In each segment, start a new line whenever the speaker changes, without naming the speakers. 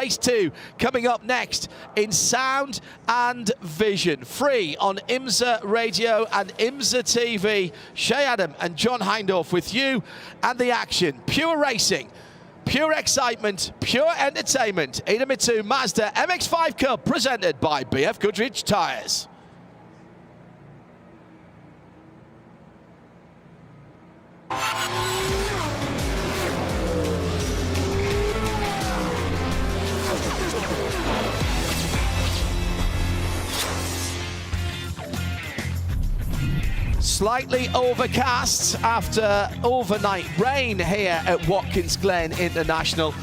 Race 2 coming up next in sound and vision. Free on IMSA Radio and IMSA TV. Shea and John Hindhaugh with you and the action. Pure racing, pure excitement, pure entertainment. Idemitsu Mazda MX-5 Cup presented by BFGoodrich Tires. Slightly overcast after overnight rain here at Watkins Glen International,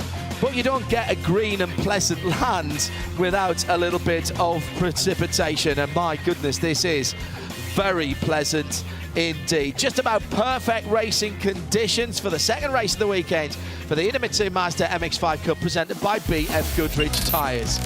but you don't get a green and pleasant land without a little bit of precipitation, and my goodness, this is very pleasant indeed. Just about perfect racing conditions for the second race of the weekend for the Idemitsu Mazda MX-5 Cup presented by BFGoodrich Tires.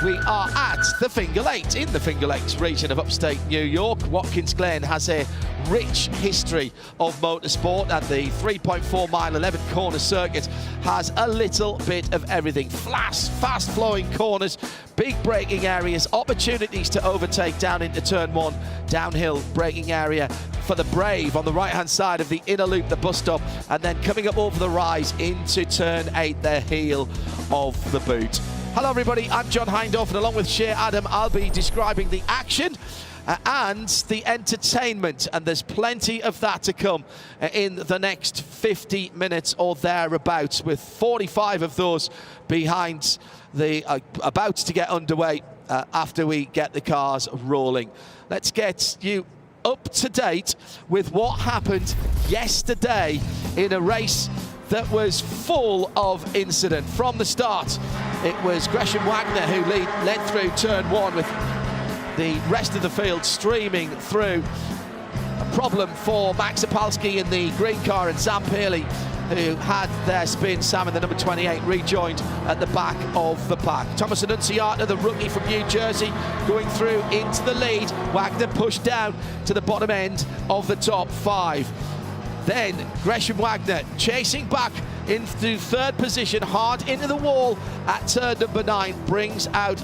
We are at the Finger Lakes, in the Finger Lakes region of upstate New York. Watkins Glen has a rich history of motorsport, and the 3.4 mile 11 corner circuit has a little bit of everything. Fast flowing corners, big braking areas, opportunities to overtake down into turn 1, downhill braking area for the brave on the right hand side of the inner loop, the bus stop, and then coming up over the rise into turn 8, the heel of the boot. Hello everybody, I'm John Hindhaugh, and along with Shea I'll be describing the action and the entertainment, and there's plenty of that to come in the next 50 minutes or thereabouts, with 45 of those behind the about to get underway after we get the cars rolling. Let's get you up to date with what happened yesterday in a race that was full of incident. From the start, it was Gresham Wagner who led through turn 1, with the rest of the field streaming through. A problem for Max Opalski in the green car, and Sam Pearley, who had their spin. Sam in the number 28 rejoined at the back of the pack. Thomas Annunziata, the rookie from New Jersey, going through into the lead. Wagner pushed down to the bottom end of the top 5. Then Gresham Wagner chasing back into third position, hard into the wall at turn number 9, brought out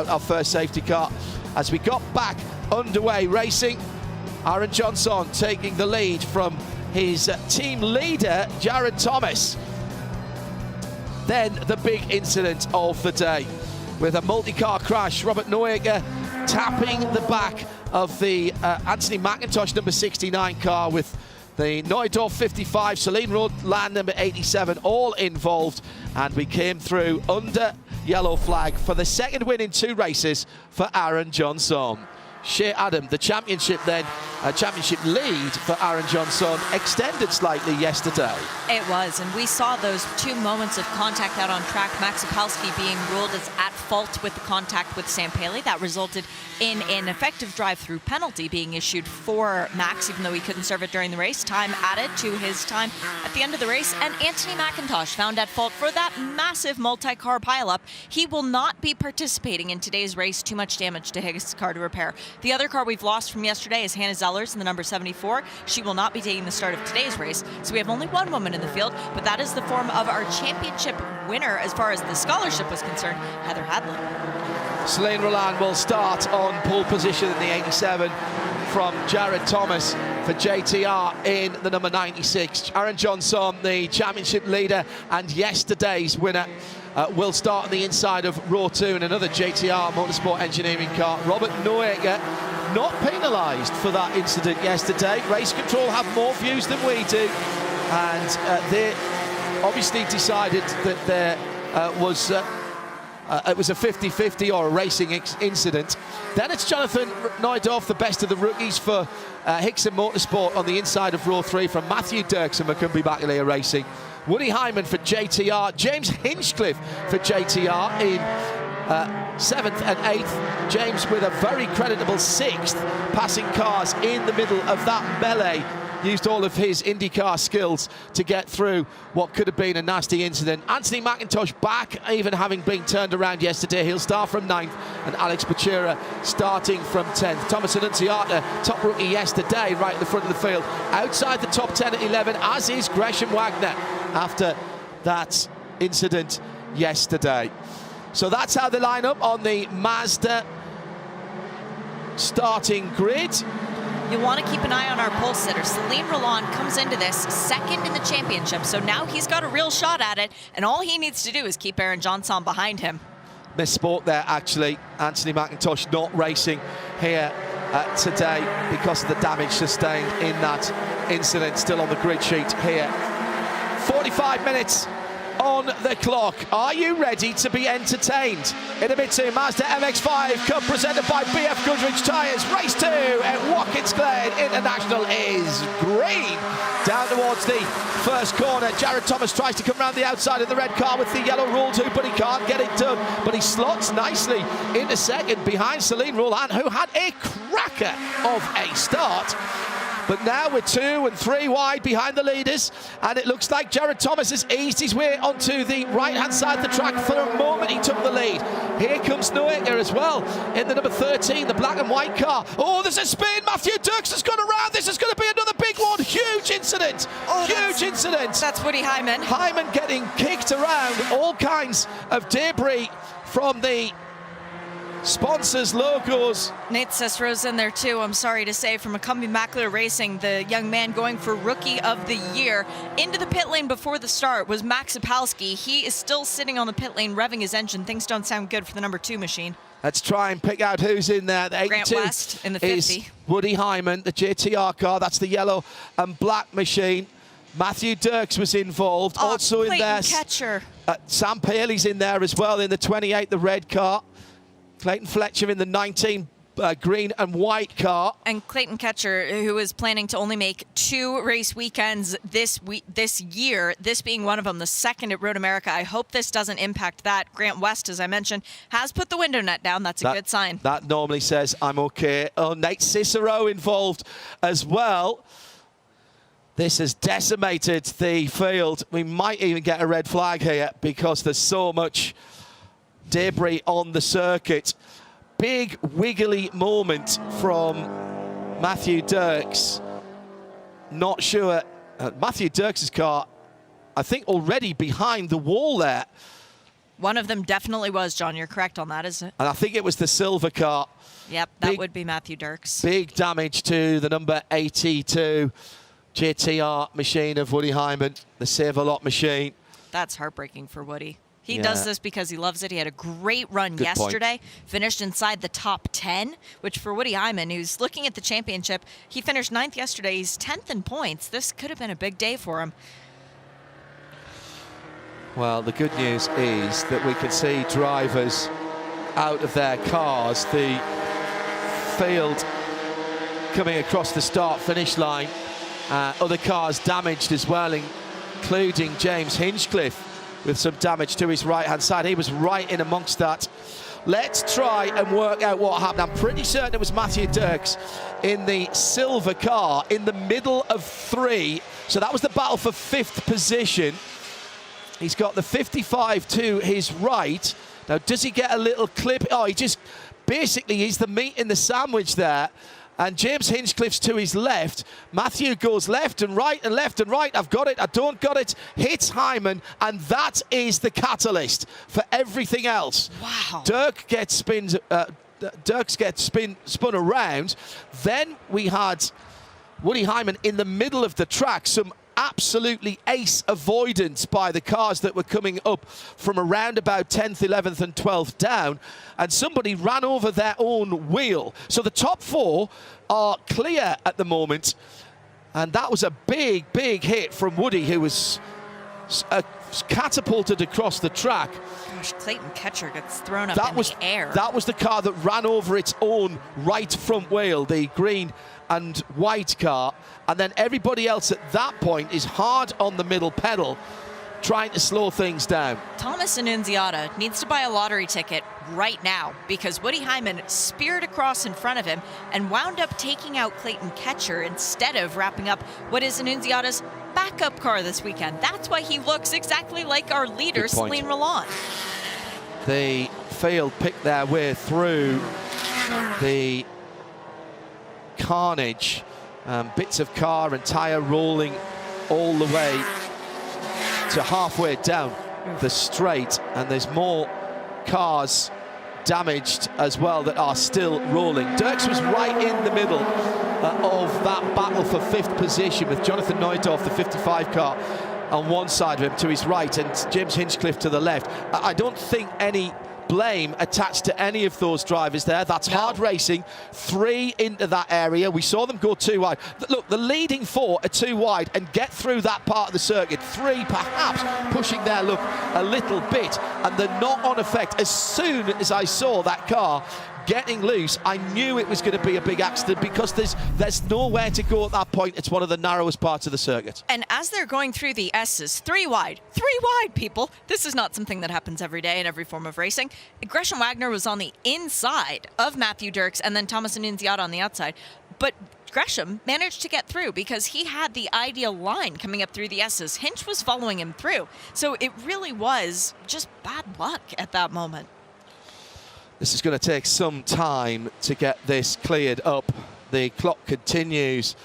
our first safety car. As we got back underway racing, Aaron Johnson taking the lead from his team leader, Jared Thomas. Then the big incident of the day, with a multi-car crash, Robert Noriega tapping the back of the Anthony McIntosh number 69 car, with the Neudorf 55, Celine Roland number 87, all involved, and we came through under yellow flag for the second win in 2 races for Aaron Johnson. Shea the championship championship lead for Aaron Johnson extended slightly yesterday.
It was, and we saw those 2 moments of contact out on track. Max Opalski being ruled as at fault with the contact with Sam Paley. That resulted in an effective drive-through penalty being issued for Max, even though he couldn't serve it during the race. Time added to his time at the end of the race, and Anthony McIntosh found at fault for that massive multi-car pileup. He will not be participating in today's race. Too much damage to his car to repair. The other car we've lost from yesterday is Hannah Zellers in the number 74. She will not be taking the start of today's race, so we have only 1 woman in the field, but that is the form of our championship winner as far as the scholarship was concerned, Heather Hadley.
Celine Roland will start on pole position in the 87 from Jared Thomas for JTR in the number 96. Aaron Johnson, the championship leader and yesterday's winner, will start on the inside of row 2 in another JTR Motorsports Engineering car. Robert Noriega not penalised for that incident yesterday. Race Control have more views than we do, and they obviously decided that there was it was a 50-50 or a racing incident. Then it's Jonathan Neudorf, the best of the rookies for Hickson Motorsport on the inside of row 3 from Matthew Dirks and Macumbi Bacalia Racing. Woody Hyman for JTR, James Hinchcliffe for JTR in 7th and 8th. James with a very creditable 6th, passing cars in the middle of that melee. Used all of his IndyCar skills to get through what could have been a nasty incident. Anthony McIntosh back, even having been turned around yesterday. He'll start from 9th, and Alex Pachira starting from 10th. Thomas Annunziata, top rookie yesterday, right in the front of the field. Outside the top 10 at 11, as is Gresham Wagner after that incident yesterday. So that's how they line up on the Mazda starting grid.
You want to keep an eye on our pole sitter. Celine Roland comes into this second in the championship, so now he's got a real shot at it, and all he needs to do is keep Aaron Johnson behind him.
Missport there, actually. Anthony McIntosh not racing here today because of the damage sustained in that incident. Still on the grid sheet here. 45 minutes on the clock. Are you ready to be entertained? Idemitsu Mazda MX-5 Cup presented by BFGoodrich Tires. Race 2 at Watkins Glen International is green. Down towards the first corner. Jared Thomas tries to come around the outside of the red car with the yellow rule too, but he can't get it done. But he slots nicely into second behind Celine Roland, who had a cracker of a start. But now we're 2 and 3 wide behind the leaders, and it looks like Jared Thomas has eased his way onto the right-hand side of the track. For a moment, he took the lead. Here comes Hindhaugh as well in the number 13, the black and white car. Oh, there's a spin. Matthew Dirks has gone around. This is going to be another big one. Huge incident. Huge incident.
That's Woody Hyman.
Hyman getting kicked around. All kinds of debris from the sponsors' logos.
Nate Cesro's in there too, I'm sorry to say, from Macumbi Mackler Racing. The young man going for Rookie of the Year. Into the pit lane before the start was Max Sapolsky. He is still sitting on the pit lane revving his engine. Things don't sound good for the number 2 machine.
Let's try and pick out who's in there. The 82
Grant West in the 50.
Is Woody Hyman, the JTR car. That's the yellow and black machine. Matthew Dirks was involved. Also in there,
Catcher.
Sam Paley's in there as well in the 28, the red car. Clayton Fletcher in the 19 green and white car.
And Clayton Ketcher, who is planning to only make 2 race weekends this year, this being one of them, the second at Road America. I hope this doesn't impact that. Grant West, as I mentioned, has put the window net down. That's a good sign. That
normally says, I'm okay. Oh, Nate Cicero involved as well. This has decimated the field. We might even get a red flag here because there's so much debris on the circuit. Big wiggly moment from Matthew Dirks. Not sure. Matthew Dirks' car, I think, already behind the wall there.
One of them definitely was, John. You're correct on that, isn't it?
And I think it was the silver car.
Yep, that would be Matthew Dirks.
Big damage to the number 82 JTR machine of Woody Hyman, the Save-A-Lot machine.
That's heartbreaking for Woody. He does this because he loves it. He had a great run yesterday, finished inside the top 10, which for Woody Hyman, who's looking at the championship, he finished 9th yesterday. He's 10th in points. This could have been a big day for him.
Well, the good news is that we can see drivers out of their cars. The field coming across the start-finish line. Other cars damaged as well, including James Hinchcliffe, with some damage to his right-hand side. He was right in amongst that. Let's try and work out what happened. I'm pretty certain it was Matthew Dirks in the silver car in the middle of 3. So that was the battle for 5th position. He's got the 55 to his right. Now, does he get a little clip? Oh, he just basically, he's the meat in the sandwich there. And James Hinchcliffe's to his left. Matthew goes left and right and left and right. I've got it, I don't got it. Hits Hyman, and that is the catalyst for everything else.
Wow.
Dirks gets spun around. Then we had Woody Hyman in the middle of the track. Some absolutely ace avoidance by the cars that were coming up from around about 10th, 11th and 12th down, and somebody ran over their own wheel. So the top 4 are clear at the moment, and that was a big hit from Woody, who was catapulted across the track.
Gosh, Clayton Ketcher gets thrown up in the air.
That was the car that ran over its own right front wheel, the green and white car, and then everybody else at that point is hard on the middle pedal, trying to slow things down.
Thomas Annunziata needs to buy a lottery ticket right now because Woody Hyman speared across in front of him and wound up taking out Clayton Ketcher instead of wrapping up what is Annunziata's backup car this weekend. That's why he looks exactly like our leader, Celine Roland.
The field picked their way through the carnage, bits of car and tyre rolling all the way to halfway down. the straight, and there's more cars damaged as well that are still rolling. Dirks was right in the middle of that battle for 5th position, with Jonathan Neudorf, the 55 car, on one side of him to his right, and James Hinchcliffe to the left. I don't think any blame attached to any of those drivers there. That's hard racing. 3 into that area. We saw them go 2 wide. Look, the leading 4 are 2 wide and get through that part of the circuit. 3 perhaps pushing their luck a little bit, and the knock-on effect, as soon as I saw that car getting loose, I knew it was going to be a big accident, because there's nowhere to go at that point. It's one of the narrowest parts of the circuit.
And as they're going through the S's, 3 wide, people. This is not something that happens every day in every form of racing. Gresham Wagner was on the inside of Matthew Dirks, and then Thomas Annunziata on the outside. But Gresham managed to get through because he had the ideal line coming up through the S's. Hinch was following him through. So it really was just bad luck at that moment.
This is going to take some time to get this cleared up. The clock continues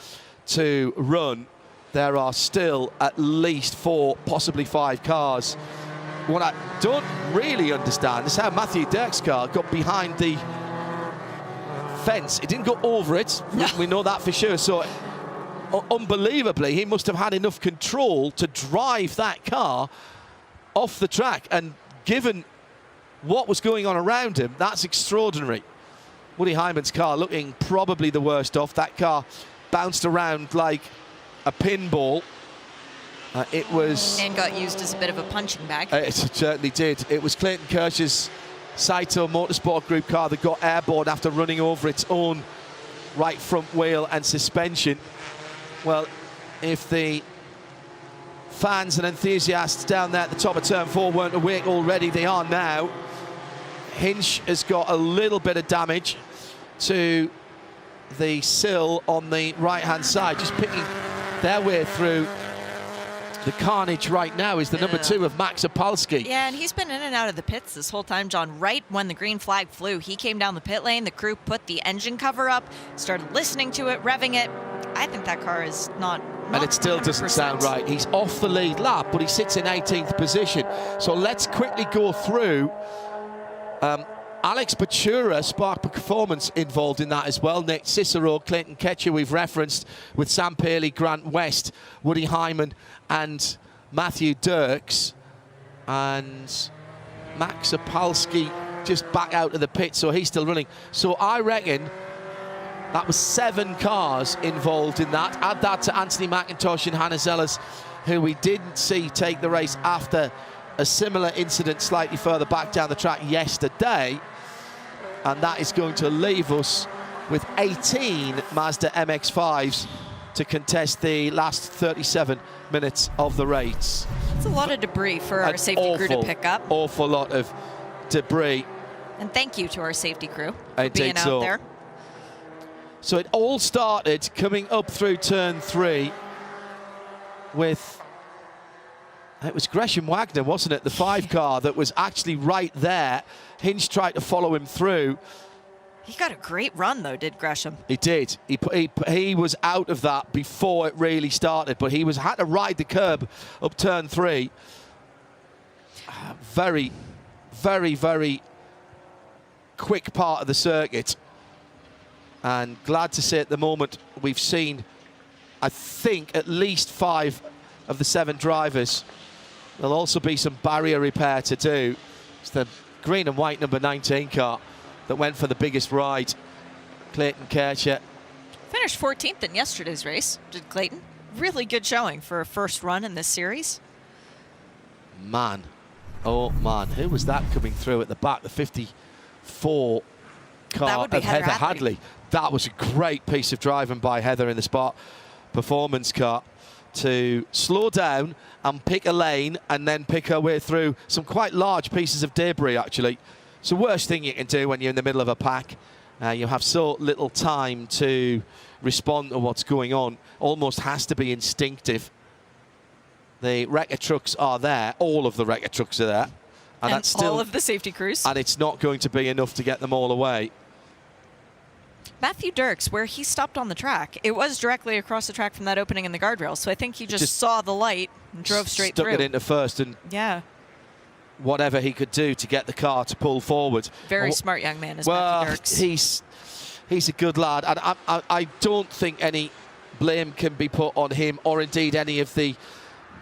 to run. There are still at least 4, possibly 5 cars. What I don't really understand is how Matthew Dirks' car got behind the fence. It didn't go over it. No. We know that for sure. So, unbelievably, he must have had enough control to drive that car off the track. And given what was going on around him, that's extraordinary. Woody Hyman's car looking probably the worst off. That car bounced around like a pinball. It was...
And got used as a bit of a punching bag.
It certainly did. It was Clayton Kirsch's Saito Motorsport Group car that got airborne after running over its own right front wheel and suspension. Well, if the fans and enthusiasts down there at the top of turn 4 weren't awake already, they are now. Hinch has got a little bit of damage to the sill on the right-hand side, just picking their way through the carnage right now is the number 2 of Max Opalski.
Yeah, and he's been in and out of the pits this whole time, John. Right when the green flag flew, he came down the pit lane, the crew put the engine cover up, started listening to it, revving it. I think that car is not
and it still
100%.
Doesn't sound right. He's off the lead lap, but he sits in 18th position. So let's quickly go through Alex Pachura, Spark Performance involved in that as well. Nick Cicero, Clayton Ketcher we've referenced, with Sam Paley, Grant West, Woody Hyman and Matthew Dirks. And Max Opalski just back out of the pit, so he's still running. So I reckon that was 7 cars involved in that. Add that to Anthony McIntosh and Hannah Zellers, who we didn't see take the race after a similar incident slightly further back down the track yesterday. And that is going to leave us with 18 Mazda MX-5s to contest the last 37 minutes of the race.
It's a lot of debris for our safety crew to pick up.
Awful lot of debris.
And thank you to our safety crew for being out there.
So it all started coming up through turn 3 with... It was Gresham Wagner, wasn't it? The 5 car that was actually right there. Hinch tried to follow him through.
He got a great run, though, did Gresham?
He did. He was out of that before it really started, but he had to ride the curb up turn 3. Very, very, very quick part of the circuit. And glad to say at the moment we've seen, I think, at least 5 of the 7 drivers. There'll also be some barrier repair to do. It's the green and white number 19 car that went for the biggest ride. Clayton Kircher.
Finished 14th in yesterday's race, did Clayton. Really good showing for a first run in this series.
Man, oh man, who was that coming through at the back? The 54 car of Heather Hadley. That was a great piece of driving by Heather in the Spark Performance car to slow down and pick a lane and then pick her way through some quite large pieces of debris, actually. It's the worst thing you can do when you're in the middle of a pack. You have so little time to respond to what's going on. Almost has to be instinctive. The wrecker trucks are there. All of the wrecker trucks are there.
And
that's still,
all of the safety crews.
And it's not going to be enough to get them all away.
Matthew Dirks, where he stopped on the track, it was directly across the track from that opening in the guardrail. So I think he just saw the light and drove straight through.
Stuck it into first and
yeah,
whatever he could do to get the car to pull forward.
Very smart young man is
well,
Matthew Dirks.
He's a good lad, and I don't think any blame can be put on him or indeed any of the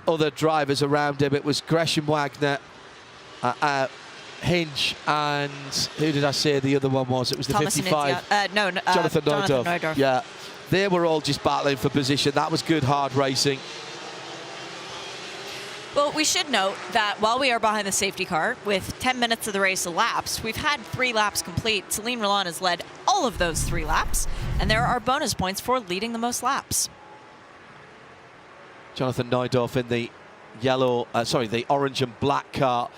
other drivers around him. It was Gresham Wagner, Hinch, and who did I say the other one was? It was the
Thomas
55.
Jonathan Neudorf.
Yeah, they were all just battling for position. That was good, hard racing.
Well, we should note that while we are behind the safety car, with 10 minutes of the race elapsed, we've had 3 laps complete. Celine Roland has led all of those 3 laps, and there are bonus points for leading the most laps.
Jonathan Neudorf in the the orange and black car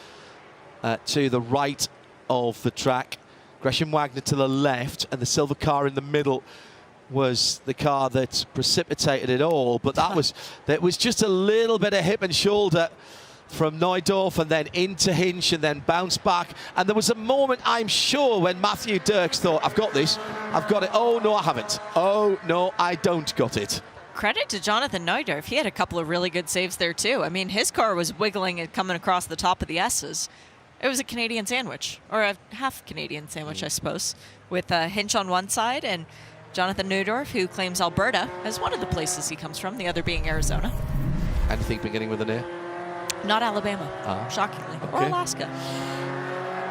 to the right of the track. Gresham Wagner to the left, and the silver car in the middle was the car that precipitated it all. But that was just a little bit of hip and shoulder from Neudorf, and then into Hinch, and then bounced back. And there was a moment, I'm sure, when Matthew Dirks thought, I've got this, I've got it. Oh, no, I haven't. Oh, no, I don't got it.
Credit to Jonathan Neudorf. He had a couple of really good saves there, too. I mean, his car was wiggling and coming across the top of the S's. It was a Canadian sandwich, or a half Canadian sandwich, I suppose, with Hinch on one side and Jonathan Neudorf, who claims Alberta as one of the places he comes from, the other being Arizona.
Anything beginning with an A?
Not Alabama, shockingly,
okay.
or Alaska.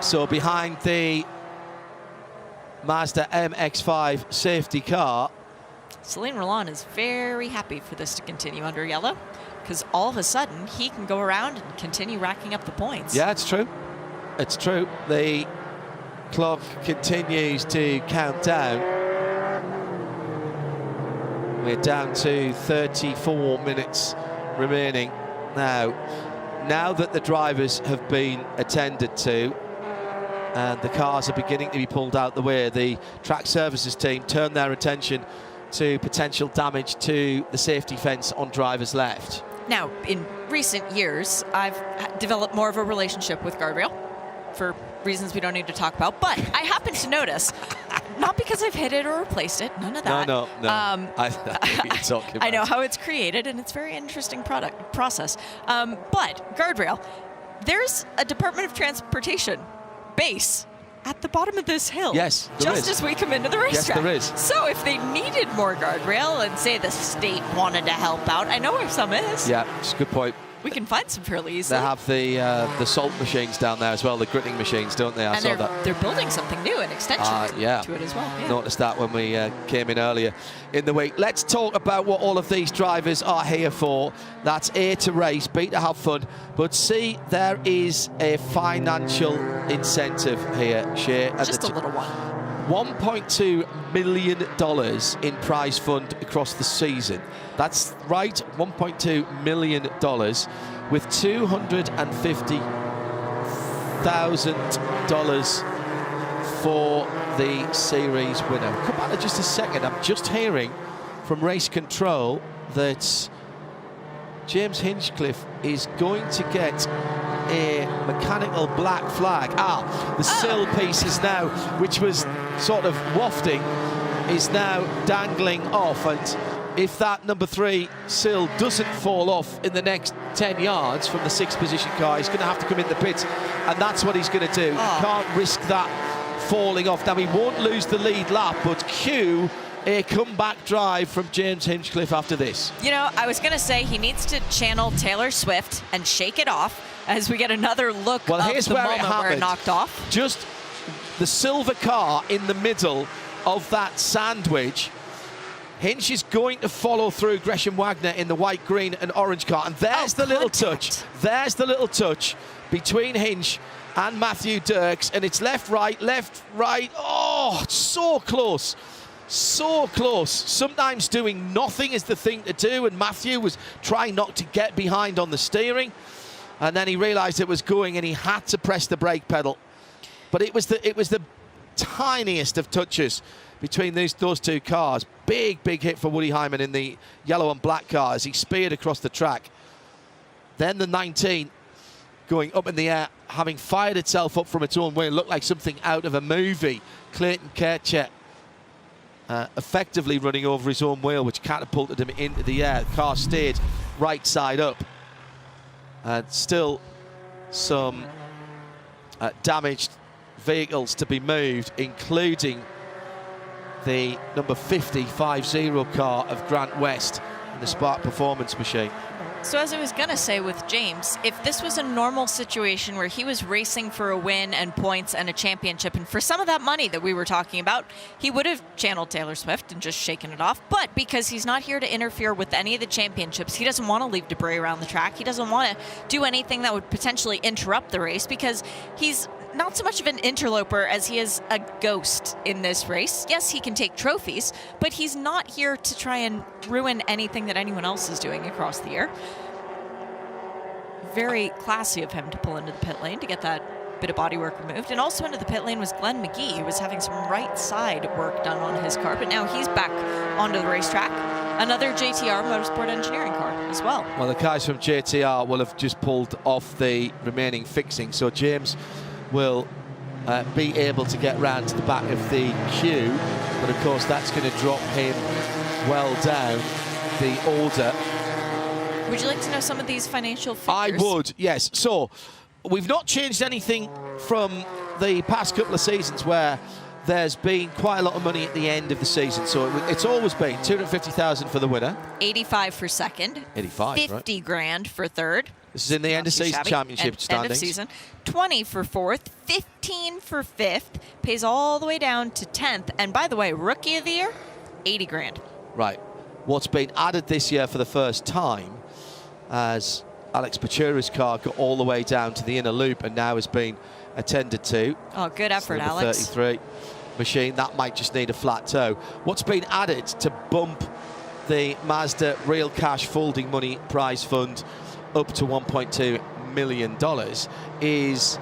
So behind the Mazda MX-5 safety car,
Celine Roland is very happy for this to continue under yellow, because all of a sudden he can go around and continue racking up the points.
Yeah, it's true. It's true. The clock continues to count down. We're down to 34 minutes remaining now. Now that the drivers have been attended to and the cars are beginning to be pulled out the way, the track services team turn their attention to potential damage to the safety fence on driver's left.
Now, in recent years, I've developed more of a relationship with Guardrail for reasons we don't need to talk about, but I happen to notice, not because I've hit it or replaced it, none of that.
No. I
know how it's created, and it's a very interesting process. But Guardrail, there's a Department of Transportation base at the bottom of this hill.
Yes, there
just
is.
as we come into the racetrack.
Yes, there is.
So if they needed more Guardrail and say the state wanted to help out, I know where some is.
Yeah, it's a good point.
We can find some fairly easily.
They have the salt machines down there as well, the gritting machines, don't they? I saw that.
They're building something new, an extension to it as well. Yeah.
Noticed that when we came in earlier in the week. Let's talk about what all of these drivers are here for. That's A, to race, B, to have fun, but C, there is a financial incentive here, Shea.
Just a little one.
$1.2 million in prize fund across the season. That's right, $1.2 million with $250,000 for the series winner. Come back in just a second. I'm just hearing from race control that James Hinchcliffe is going to get a mechanical black flag. The sill piece is now, which was sort of wafting, is now dangling off, and if that number 3 sill doesn't fall off in the next 10 yards from the 6th position car, he's going to have to come in the pit, and that's what he's going to do. He can't risk that falling off. Now, he won't lose the lead lap, but cue a comeback drive from James Hinchcliffe after this.
You know, I was going to say he needs to channel Taylor Swift and shake it off as we get another look of
here's
the
where
moment where it knocked off.
Just the silver car in the middle of that sandwich. Hinch is going to follow through Gresham Wagner in the white, green and orange car. And there's the little touch. There's the little touch between Hinch and Matthew Dirks. And it's left, right, left, right. Oh, so close. So close. Sometimes doing nothing is the thing to do. And Matthew was trying not to get behind on the steering. And then he realized it was going and he had to press the brake pedal. But it was the tiniest of touches between those two cars. Big hit for Woody Hyman in the yellow and black car as he speared across the track. Then the 19 going up in the air, having fired itself up from its own wheel. Looked like something out of a movie. Clayton Kershaw effectively running over his own wheel, which catapulted him into the air. The car stayed right side up. And still some damaged vehicles to be moved, including the number 50 car of Grant West and the Spark Performance machine.
So as I was going to say with James, if this was a normal situation where he was racing for a win and points and a championship, and for some of that money that we were talking about, he would have channeled Taylor Swift and just shaken it off. But because he's not here to interfere with any of the championships, he doesn't want to leave debris around the track. He doesn't want to do anything that would potentially interrupt the race, because he's not so much of an interloper as he is a ghost in this race. Yes, he can take trophies, but he's not here to try and ruin anything that anyone else is doing across the year. Very classy of him to pull into the pit lane to get that bit of bodywork removed. And also into the pit lane was Glenn McGee, who was having some right side work done on his car, but now he's back onto the racetrack. Another JTR Motorsport Engineering car as well.
Well, the guys from JTR will have just pulled off the remaining fixing, so James will be able to get round to the back of the queue, but of course that's going to drop him well down the order.
Would you like to know some of these financial figures?
I would, yes. So we've not changed anything from the past couple of seasons, where there's been quite a lot of money at the end of the season. So it's always been $250,000 for the winner,
85 for second,
85,
50
right?
grand for third.
This is in the end of season championship standings.
End of season. 20 for fourth, 15 for fifth, pays all the way down to 10th. And by the way, rookie of the year, 80 grand.
Right. What's been added this year for the first time, as Alex Pachura's car got all the way down to the inner loop and now has been attended to.
Oh, good effort,
so
Alex.
33 machine, that might just need a flat toe. What's been added to bump the Mazda real cash folding money prize fund up to $1.2 million is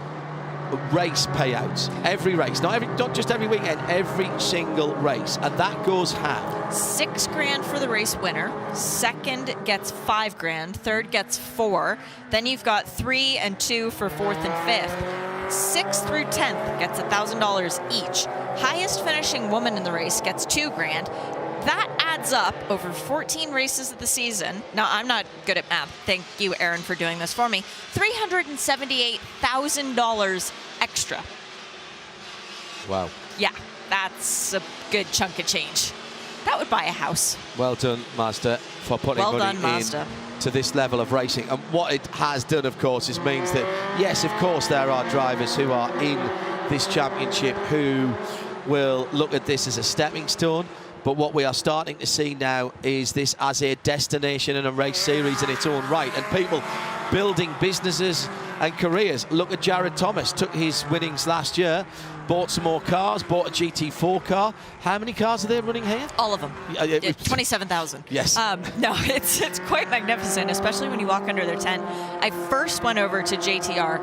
race payouts. Every race, not just every weekend, every single race. And that goes how?
6 grand for the race winner. Second gets 5 grand. Third gets 4. Then you've got 3 and 2 for fourth and fifth. 6th through 10th gets $1,000 each. Highest finishing woman in the race gets 2 grand. That adds up over 14 races of the season. Now, I'm not good at math. Thank you, Aaron, for doing this for me. $378,000 extra.
Wow.
Yeah, that's a good chunk of change. That would buy a house.
Well done, Mazda, for putting money in to this level of racing. And what it has done, of course, is means that, yes, of course, there are drivers who are in this championship who will look at this as a stepping stone. But what we are starting to see now is this as a destination and a race series in its own right. And people building businesses and careers. Look at Jared Thomas, took his winnings last year, bought some more cars, bought a GT4 car. How many cars are they running here?
All of them. 27,000.
Yes.
No, it's quite magnificent, especially when you walk under their tent. I first went over to JTR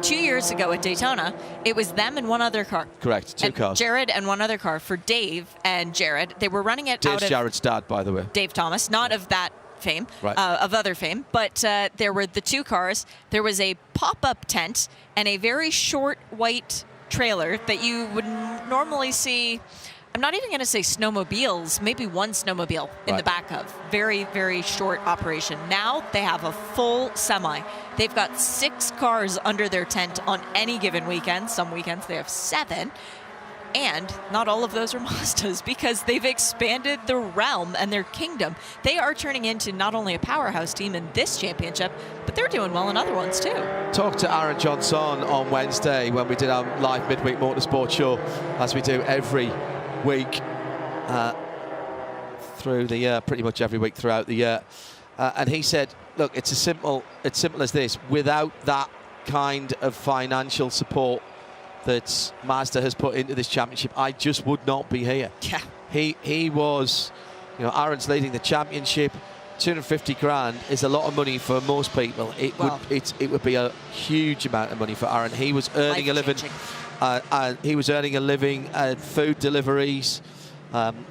2 years ago at Daytona. It was them and one other car.
Correct, two cars.
Jared and one other car for Dave and Jared. They were running it
Dave's
out of
Jared's dad, by the way.
Dave Thomas, not of that fame,
right.
Of other fame, but there were the 2 cars. There was a pop-up tent and a very short white trailer that you would normally see. I'm not even going to say snowmobiles, maybe one snowmobile in the back of. Very, very short operation. Now they have a full semi. They've got 6 cars under their tent on any given weekend. Some weekends they have 7. And not all of those are Mazdas, because they've expanded the realm and their kingdom. They are turning into not only a powerhouse team in this championship, but they're doing well in other ones too.
Talked to Aaron Johnson on Wednesday when we did our live midweek motorsport show, as we do every week through the year, pretty much every week throughout the year. And he said, look, it's simple as this. Without that kind of financial support that Mazda has put into this championship, I just would not be here.
Yeah.
He was, Aaron's leading the championship. 250 grand is a lot of money for most people. It would be a huge amount of money for Aaron. He was earning a living. He was earning a living at food deliveries.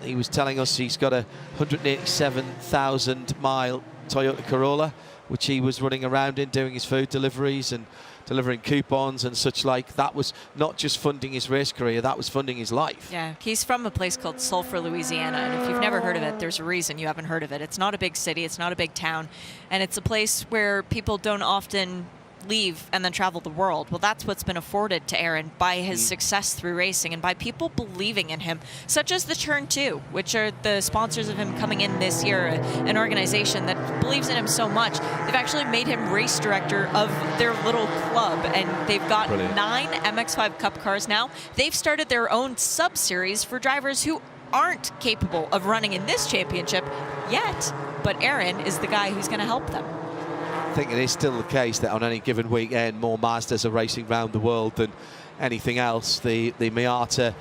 He was telling us he's got a 187,000 mile Toyota Corolla, which he was running around in doing his food deliveries and delivering coupons and such like. That was not just funding his race career, that was funding his life.
Yeah, he's from a place called Sulphur, Louisiana, and if you've never heard of it, there's a reason you haven't heard of it. It's not a big city, it's not a big town, and it's a place where people don't often leave and then travel the world. Well, that's what's been afforded to Aaron by his success through racing and by people believing in him, such as the Turn 2, which are the sponsors of him coming in this year, an organization that believes in him so much. They've actually made him race director of their little club, and they've got
Brilliant.
9 MX-5 Cup cars now. They've started their own sub-series for drivers who aren't capable of running in this championship yet, but Aaron is the guy who's going to help them.
I think it is still the case that on any given weekend, more Mazdas are racing around the world than anything else. The Miata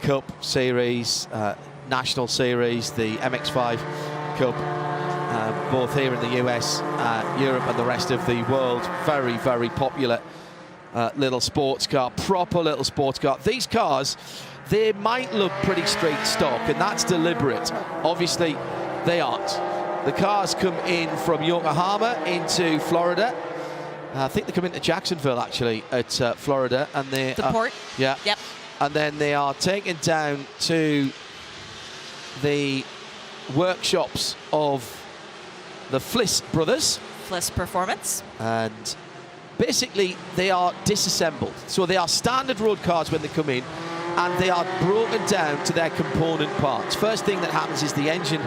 Cup Series, National Series, the MX-5 Cup, both here in the US, Europe and the rest of the world. Very, very popular little sports car, proper little sports car. These cars, they might look pretty straight stock, and that's deliberate. Obviously, they aren't. The cars come in from Yokohama into Florida. I think they come into Jacksonville, actually, at Florida. And they
The port?
Yeah.
Yep.
And then they are taken down to the workshops of the Fliss brothers.
Fliss Performance.
And basically, they are disassembled. So they are standard road cars when they come in, and they are broken down to their component parts. First thing that happens is the engine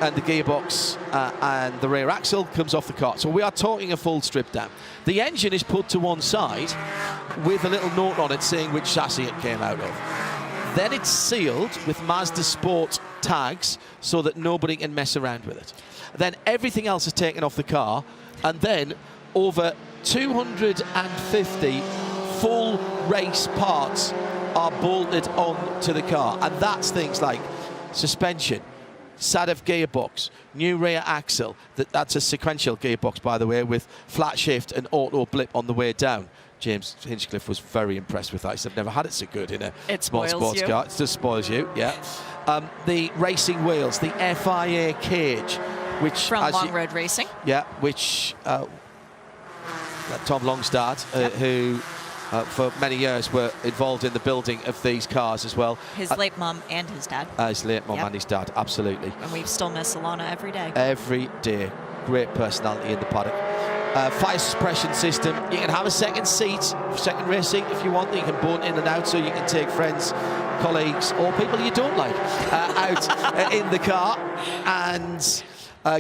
and the gearbox and the rear axle comes off the car. So we are talking a full strip down. The engine is put to one side with a little note on it saying which chassis it came out of. Then it's sealed with Mazda Sport tags so that nobody can mess around with it. Then everything else is taken off the car, and then over 250 full race parts are bolted onto the car. And that's things like suspension, SADF gearbox, new rear axle. That's a sequential gearbox, by the way, with flat shift and auto blip on the way down. James Hinchcliffe was very impressed with that. He said, I've never had it so good in a small sports car. It just spoils you, yeah. The racing wheels, the FIA cage, which...
From Long Road Racing.
Yeah, which Tom Longstad, who... for many years were involved in the building of these cars as well.
His late mum and his dad.
His late mum and his dad, absolutely.
And we still miss Alana every day.
Every day. Great personality in the paddock. Fire suppression system. You can have a second seat, second rear seat if you want. You can bolt in and out so you can take friends, colleagues, or people you don't like out in the car and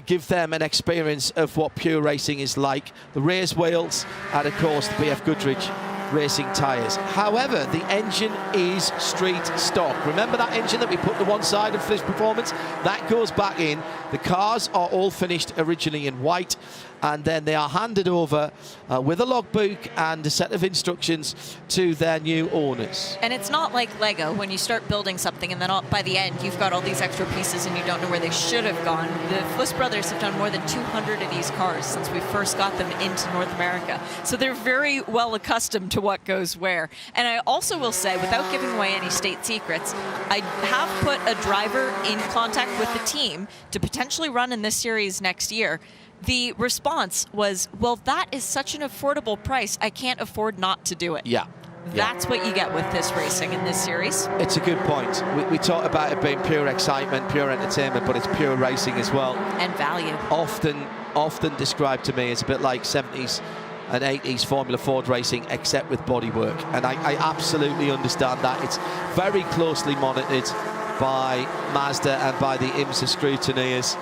give them an experience of what pure racing is like. The race wheels and, of course, the BFGoodrich Racing Tires. However, the engine is street stock. Remember that engine that we put to one side of Fliss Performance? That goes back in. The cars are all finished originally in white, and then they are handed over with a logbook and a set of instructions to their new owners.
And it's not like Lego when you start building something and then by the end you've got all these extra pieces and you don't know where they should have gone. The Fliss brothers have done more than 200 of these cars since we first got them into North America. So they're very well accustomed to what goes where. And I also will say, without giving away any state secrets, I have put a driver in contact with the team to potentially run in this series next year. The response was, well, that is such an affordable price, I can't afford not to do it.
Yeah.
That's what you get with this racing in this series.
It's a good point. We talk about it being pure excitement, pure entertainment, but it's pure racing as well.
And value.
Often described to me as a bit like 70s and 80s Formula Ford racing, except with bodywork. And I absolutely understand that. It's very closely monitored by Mazda and by the IMSA scrutineers.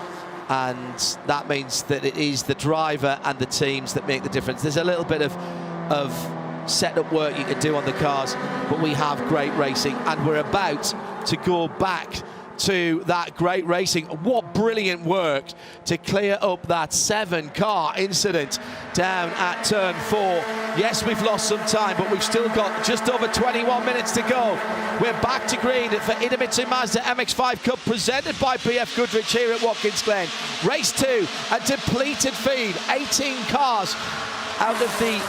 And that means that it is the driver and the teams that make the difference. There's a little bit of setup work you can do on the cars, but we have great racing, and we're about to go back to that great racing. What brilliant work to clear up that 7-car incident down at turn 4. Yes, we've lost some time, but we've still got just over 21 minutes to go. We're back to green for Idemitsu Mazda MX-5 Cup, presented by BFGoodrich here at Watkins Glen. Race 2, a depleted feed, 18 cars out of the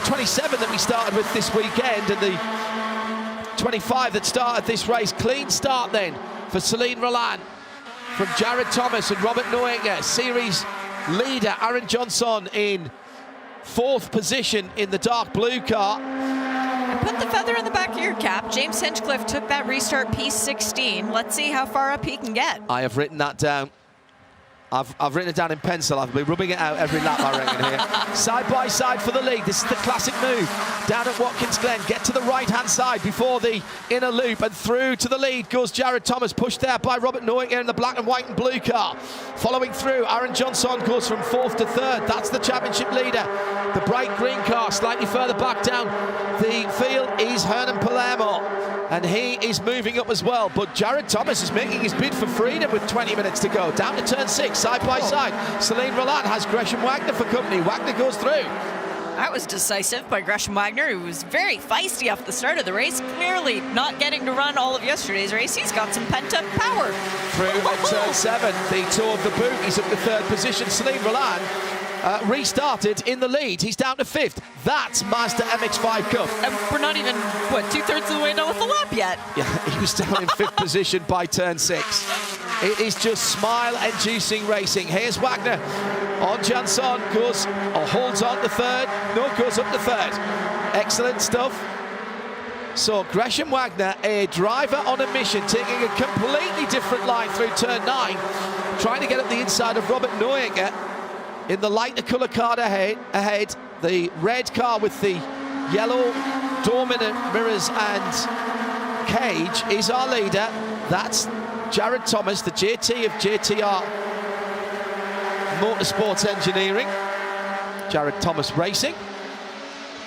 27 that we started with this weekend, and the 25 that started this race. Clean start then for Celine Roland from Jared Thomas and Robert Noenger. Series leader Aaron Johnson in 4th position in the dark blue car.
Put the feather in the back of your cap. James Hinchcliffe took that restart P16. Let's see how far up he can get.
I have written that down. I've written it down in pencil. I've been rubbing it out every lap, I reckon, here. Side by side for the lead. This is the classic move. Down at Watkins Glen, get to the right-hand side before the inner loop, and through to the lead goes Jared Thomas, pushed there by Robert Neuinger in the black and white and blue car. Following through, Aaron Johnson goes from 4th to 3rd. That's the championship leader. The bright green car slightly further back down the field is Hernan Palermo, and he is moving up as well. But Jared Thomas is making his bid for freedom with 20 minutes to go. Down to turn 6, side by side. Celine Roland has Gresham Wagner for company. Wagner goes through.
That was decisive by Gresham Wagner, who was very feisty off the start of the race. Clearly not getting to run all of yesterday's race. He's got some pent-up power.
Through at turn 7, the toe of the boot. He's up to 3rd position. Celine Roland restarted in the lead. He's down to 5th. That's Mazda MX-5 Cup.
And we're not even, what, 2/3 of the way down with the lap yet?
Yeah, he was down in 5th position by turn 6. It is just smile-inducing racing. Here's Wagner on Janson, goes or holds on to 3rd. No, goes up to 3rd. Excellent stuff. So Gresham Wagner, a driver on a mission, taking a completely different line through turn 9, trying to get up the inside of Robert Neuinger in the lighter colour car ahead. The red car with the yellow dominant mirrors and cage is our leader. That's Jared Thomas, the JT of JTR Motorsports Engineering. Jared Thomas Racing.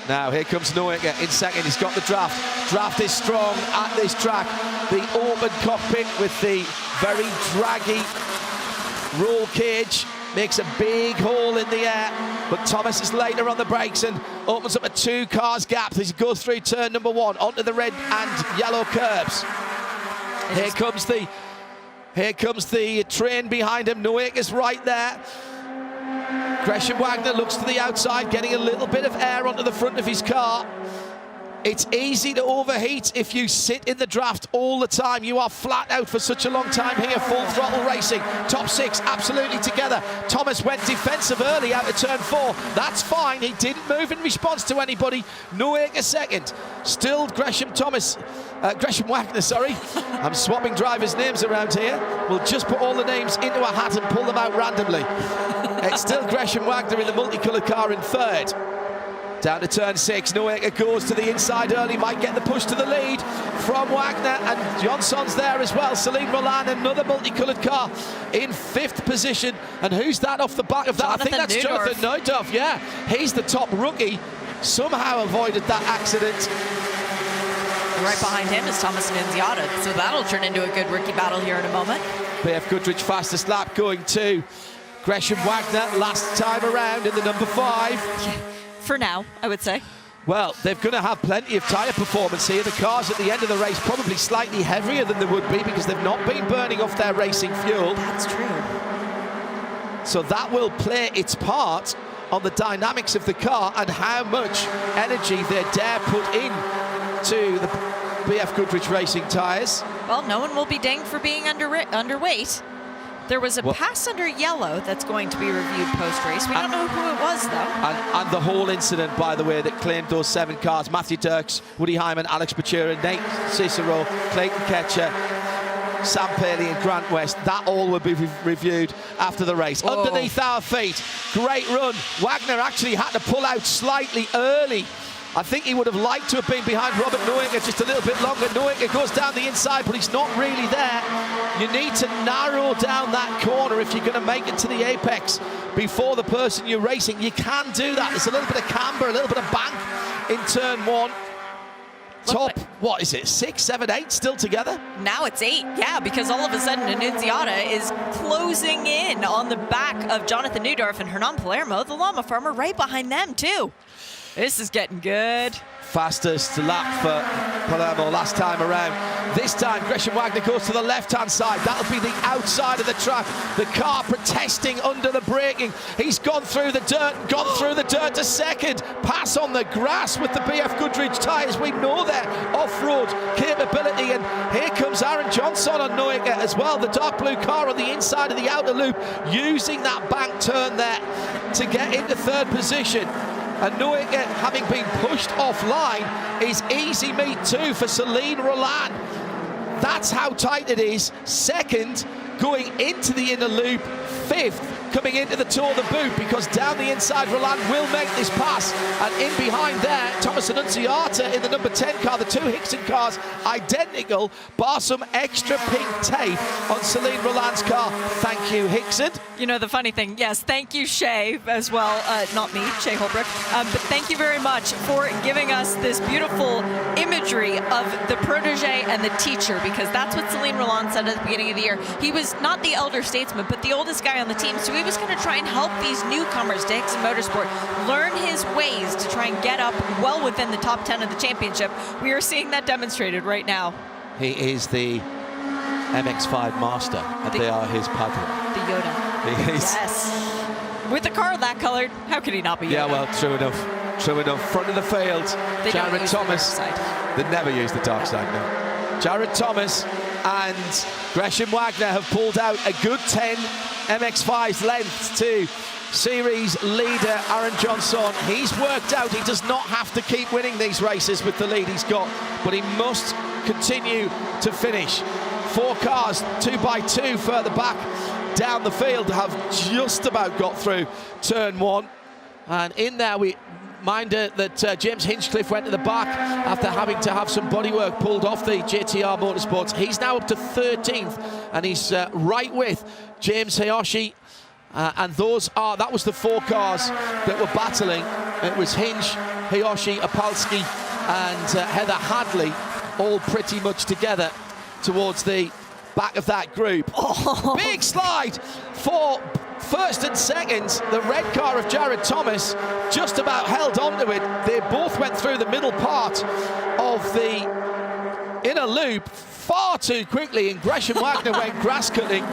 Now here comes Neuinger in second. He's got the draft. Draft is strong at this track. The open cockpit with the very draggy roll cage makes a big hole in the air, but Thomas is later on the brakes and opens up a 2 cars gap as he goes through turn number 1 onto the red and yellow curbs. Here comes the train behind him. Neuinger's right there. Gresham Wagner looks to the outside, getting a little bit of air onto the front of his car. It's easy to overheat if you sit in the draft all the time. You are flat out for such a long time here. Full throttle racing. Top 6 absolutely together. Thomas went defensive early out of turn 4. That's fine. He didn't move in response to anybody. Neuinger second. Still Gresham Wagner, sorry. I'm swapping drivers' names around here. We'll just put all the names into a hat and pull them out randomly. It's still Gresham Wagner in the multicoloured car in 3rd. Down to turn 6, Neuinger goes to the inside early, might get the push to the lead from Wagner, and Johnson's there as well. Celine Roland, another multicoloured car in 5th position. And who's that off the back of that? I think that's Jonathan Neudorf, yeah. He's the top rookie. Somehow avoided that accident.
Right behind him is Thomas Nunziata, so that'll turn into a good rookie battle here in a moment.
BFGoodrich fastest lap going to Gresham Wagner last time around in the number 5.
For now, I would say.
Well, they're going to have plenty of tyre performance here. The cars at the end of the race probably slightly heavier than they would be because they've not been burning off their racing fuel.
That's true.
So that will play its part on the dynamics of the car and how much energy they dare put in to the BFGoodrich Racing tyres.
Well, no one will be dinged for being underweight. There was a pass under yellow that's going to be reviewed post-race. We don't know who it was, though.
And the whole incident, by the way, that claimed those 7 cars, Matthew Dirks, Woody Hyman, Alex Pachura, Nate Cicero, Clayton Ketcher, Sam Paley and Grant West, that all will be reviewed after the race.
Whoa.
Underneath our feet, great run. Wagner actually had to pull out slightly early. I think he would have liked to have been behind Robert Neuinger just a little bit longer. Neuinger goes down the inside, but he's not really there. You need to narrow down that corner if you're going to make it to the apex before the person you're racing. You can do that. There's a little bit of camber, a little bit of bank in turn 1. Top, what is it, 6, 7, 8 still together?
Now it's 8, yeah, because all of a sudden Annunziata is closing in on the back of Jonathan Neudorf and Hernan Palermo, the llama farmer, right behind them too. This is getting good.
Fastest lap for Palermo last time around. This time Gresham Wagner goes to the left-hand side. That'll be the outside of the track. The car protesting under the braking. He's gone through the dirt, to second. Pass on the grass with the BFGoodrich Tires. We know their off-road capability. And here comes Aaron Johnson on Neuinger as well. The dark blue car on the inside of the outer loop, using that bank turn there to get into 3rd position. And Neuinger, having been pushed offline, is easy meat too for Celine Roland. That's how tight it is. Second going into the inner loop, 5th. Coming into the Tour of the Boot, because down the inside Roland will make this pass, and in behind there Thomas Annunziata in the number 10 car. The two Hickson cars identical, bar some extra pink tape on Celine Roland's car. Thank you, Hickson.
You know, the funny thing, yes, thank you, Shea, as well, not me, Shea Holbrook, but thank you very much for giving us this beautiful imagery of the protege and the teacher, because that's what Celine Roland said at the beginning of the year. He was not the elder statesman, but the oldest guy on the team, so he was going to try and help these newcomers to Hickson Motorsport learn his ways to try and get up well within the top 10 of the championship. We are seeing that demonstrated right now.
He is the MX-5 master, and they are his Padawan.
The Yoda.
He is.
Yes. With a car that colored, how could he not be Yoda?
Yeah, well, true enough. True enough. Front of the field,
They
Jared Thomas.
The
They never use the dark side, no. Jared Thomas and Gresham Wagner have pulled out a good 10 MX-5's length to series leader Aaron Johnson. He's worked out he does not have to keep winning these races with the lead he's got, but he must continue to finish. 4 cars, 2 by 2 further back down the field, have just about got through turn 1. And in there, we reminder that James Hinchcliffe went to the back after having to have some bodywork pulled off the JTR Motorsports. He's now up to 13th, and he's right with James Hiyoshi. And that was the 4 cars that were battling. It was Hinch, Hiyoshi, Opalski, and Heather Hadley, all pretty much together towards the back of that group. Oh. Big slide for first and second. The red car of Jared Thomas just about held onto it. They both went through the middle part of the inner loop far too quickly, and Gresham Wagner went grass cutting.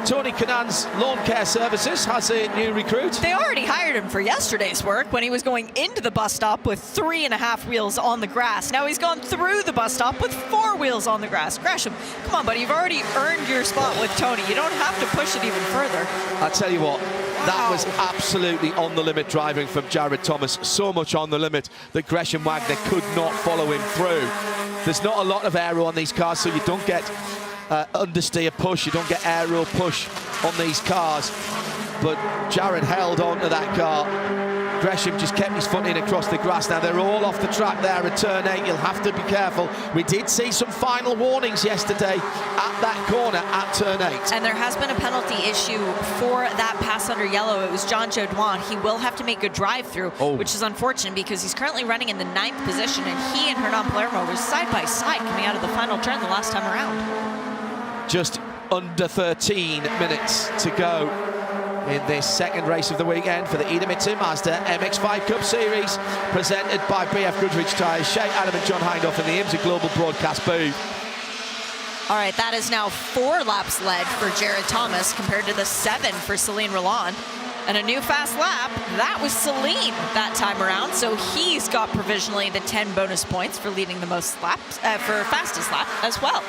Tony Cannan's Lawn Care Services has a new recruit.
They already hired him for yesterday's work when he was going into the bus stop with 3.5 wheels on the grass. Now he's gone through the bus stop with 4 wheels on the grass. Gresham, come on, buddy, you've already earned your spot with Tony. You don't have to push it even further.
I tell you what, that was absolutely on the limit driving from Jared Thomas. So much on the limit that Gresham Wagner could not follow him through. There's not a lot of aero on these cars, so you don't get understeer push, you don't get aero push on these cars, but Jared held on to that car. Gresham just kept his foot in across the grass. Now they're all off the track there at turn 8. You'll have to be careful. We did see some final warnings yesterday at that corner at turn 8.
And there has been a penalty issue for that pass under yellow. It was John Jodouin. He will have to make a drive-through, which is unfortunate because he's currently running in the 9th position, and he and Hernan Palermo were side by side coming out of the final turn the last time around.
Just under 13 minutes to go in this second race of the weekend for the Idemitsu Mazda MX-5 Cup Series, presented by BFGoodrich Tires. Shea, Adam and John Hindhaugh in the IMSA Global Broadcast booth.
All right, that is now 4 laps led for Jared Thomas compared to the 7 for Celine Roland. And a new fast lap, that was Celine that time around, so he's got provisionally the 10 bonus points for leading the most laps, for fastest lap as well.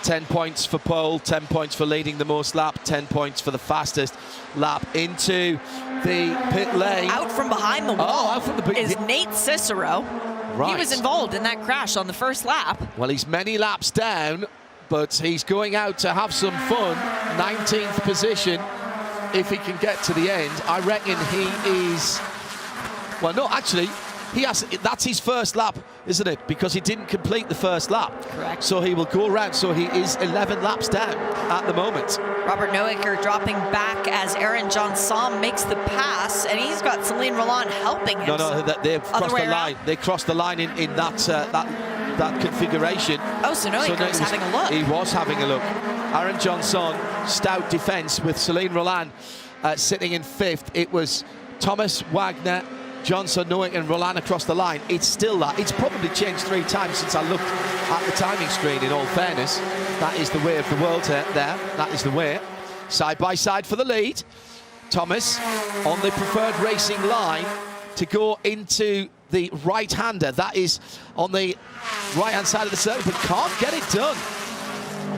10 points for pole, 10 points for leading the most lap, 10 points for the fastest lap into the pit lane.
Out from behind the wall
out from the
is Nate Cicero. Right. He was involved in that crash on the first lap.
Well, he's many laps down, but he's going out to have some fun. 19th position if he can get to the end. I reckon he is... Well, no, actually, he has. That's his first lap, isn't it? Because he didn't complete the first lap.
Correct.
So he will go around. So he is 11 laps down at the moment.
Robert Noacker dropping back as Aaron Johnson makes the pass, and he's got Celine Roland helping him.
No, they've crossed the line. They crossed the line in that that configuration.
Oh, so Noacker was having a look.
He was having a look. Aaron Johnson, stout defence with Celine Roland sitting in 5th. It was Thomas, Wagner, Johnson, Noack and Roland across the line. It's still that. It's probably changed 3 times since I looked at the timing screen, in all fairness. That is the way of the world there. That is the way. Side by side for the lead. Thomas on the preferred racing line to go into the right-hander. That is on the right-hand side of the circuit, but can't get it done.